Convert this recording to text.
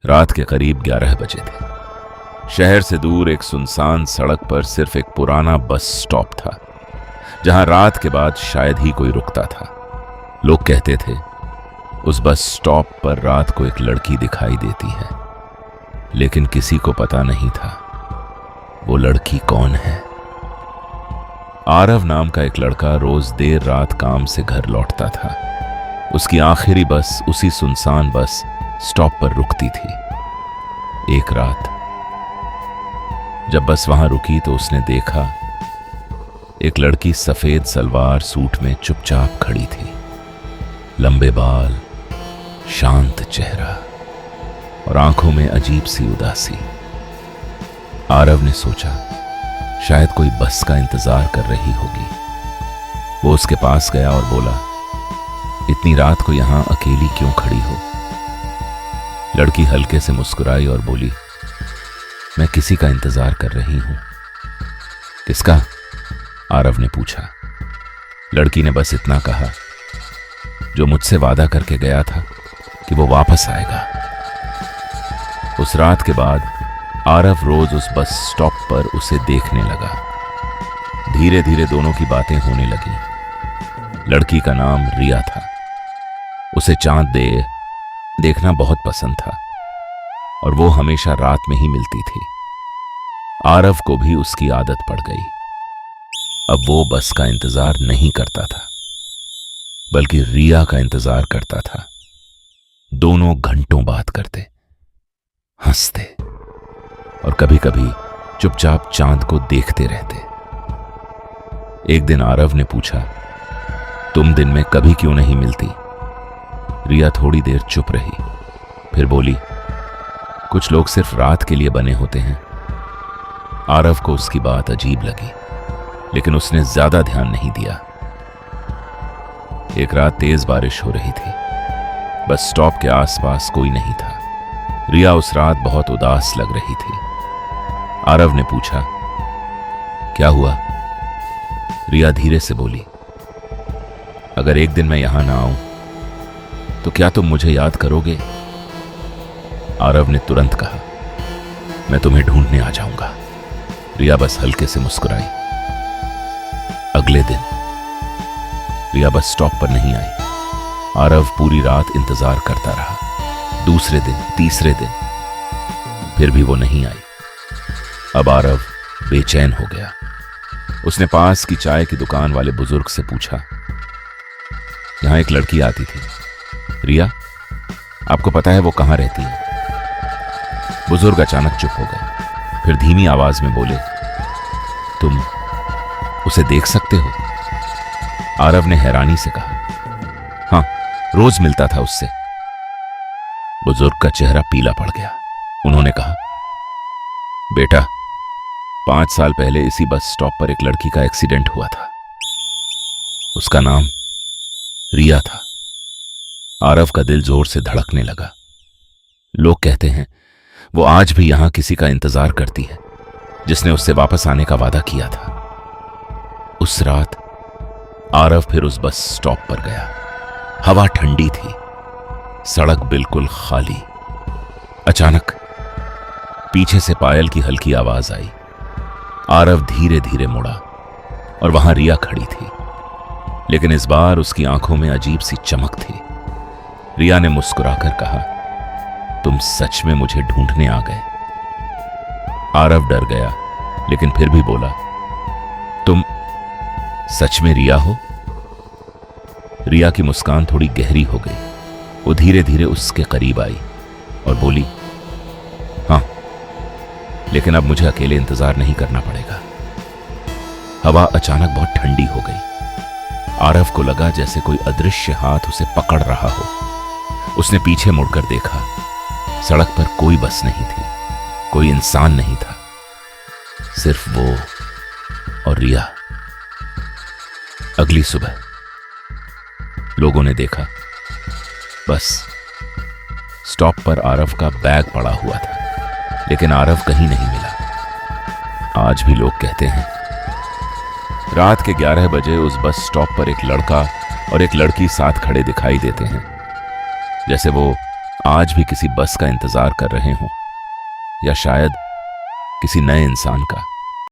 रात के करीब 11 बजे थे। शहर से दूर एक सुनसान सड़क पर सिर्फ एक पुराना बस स्टॉप था, जहां रात के बाद शायद ही कोई रुकता था। लोग कहते थे उस बस स्टॉप पर रात को एक लड़की दिखाई देती है, लेकिन किसी को पता नहीं था वो लड़की कौन है। आरव नाम का एक लड़का रोज देर रात काम से घर लौटता था। उसकी आखिरी बस उसी सुनसान बस स्टॉप पर रुकती थी। एक रात जब बस वहां रुकी तो उसने देखा एक लड़की सफेद सलवार सूट में चुपचाप खड़ी थी। लंबे बाल, शांत चेहरा और आंखों में अजीब सी उदासी। आरव ने सोचा शायद कोई बस का इंतजार कर रही होगी। वो उसके पास गया और बोला, इतनी रात को यहां अकेली क्यों खड़ी हो? लड़की हल्के से मुस्कुराई और बोली, मैं किसी का इंतजार कर रही हूं। किसका? आरव ने पूछा। लड़की ने बस इतना कहा, जो मुझसे वादा करके गया था कि वो वापस आएगा। उस रात के बाद आरव रोज उस बस स्टॉप पर उसे देखने लगा। धीरे धीरे दोनों की बातें होने लगी। लड़की का नाम रिया था। उसे चांद देखना बहुत पसंद था और वो हमेशा रात में ही मिलती थी। आरव को भी उसकी आदत पड़ गई। अब वो बस का इंतजार नहीं करता था, बल्कि रिया का इंतजार करता था। दोनों घंटों बात करते, हंसते और कभी कभी चुपचाप चांद को देखते रहते। एक दिन आरव ने पूछा, तुम दिन में कभी क्यों नहीं मिलती? रिया थोड़ी देर चुप रही, फिर बोली, कुछ लोग सिर्फ रात के लिए बने होते हैं। आरव को उसकी बात अजीब लगी, लेकिन उसने ज्यादा ध्यान नहीं दिया। एक रात तेज बारिश हो रही थी। बस स्टॉप के आसपास कोई नहीं था। रिया उस रात बहुत उदास लग रही थी। आरव ने पूछा, क्या हुआ? रिया धीरे से बोली, अगर एक दिन मैं यहां ना आऊं तो क्या तुम मुझे याद करोगे? आरव ने तुरंत कहा, मैं तुम्हें ढूंढने आ जाऊंगा। रिया बस हल्के से मुस्कुराई। अगले दिन रिया बस स्टॉप पर नहीं आई। आरव पूरी रात इंतजार करता रहा। दूसरे दिन, तीसरे दिन, फिर भी वो नहीं आई। अब आरव बेचैन हो गया। उसने पास की चाय की दुकान वाले बुजुर्ग से पूछा, यहां एक लड़की आती थी, रिया, आपको पता है वो कहां रहती है? बुजुर्ग अचानक चुप हो गए, फिर धीमी आवाज में बोले, तुम उसे देख सकते हो? आरव ने हैरानी से कहा, हां, रोज मिलता था उससे। बुजुर्ग का चेहरा पीला पड़ गया। उन्होंने कहा, बेटा, 5 साल पहले इसी बस स्टॉप पर एक लड़की का एक्सीडेंट हुआ था। उसका नाम रिया था। आरव का दिल जोर से धड़कने लगा। लोग कहते हैं वो आज भी यहां किसी का इंतजार करती है, जिसने उससे वापस आने का वादा किया था। उस रात आरव फिर उस बस स्टॉप पर गया। हवा ठंडी थी, सड़क बिल्कुल खाली। अचानक पीछे से पायल की हल्की आवाज आई। आरव धीरे धीरे मुड़ा और वहां रिया खड़ी थी, लेकिन इस बार उसकी आंखों में अजीब सी चमक थी। रिया ने मुस्कुराकर कहा, तुम सच में मुझे ढूंढने आ गए? आरव डर गया, लेकिन फिर भी बोला, तुम सच में रिया हो? रिया की मुस्कान थोड़ी गहरी हो गई। वो धीरे धीरे उसके करीब आई और बोली, हां, लेकिन अब मुझे अकेले इंतजार नहीं करना पड़ेगा। हवा अचानक बहुत ठंडी हो गई। आरव को लगा जैसे कोई अदृश्य हाथ उसे पकड़ रहा हो। उसने पीछे मुड़कर देखा। सड़क पर कोई बस नहीं थी, कोई इंसान नहीं था, सिर्फ वो और रिया। अगली सुबह लोगों ने देखा, बस स्टॉप पर आरव का बैग पड़ा हुआ था, लेकिन आरव कहीं नहीं मिला। आज भी लोग कहते हैं रात के 11 बजे उस बस स्टॉप पर एक लड़का और एक लड़की साथ खड़े दिखाई देते हैं, जैसे वो आज भी किसी बस का इंतजार कर रहे हों, या शायद किसी नए इंसान का।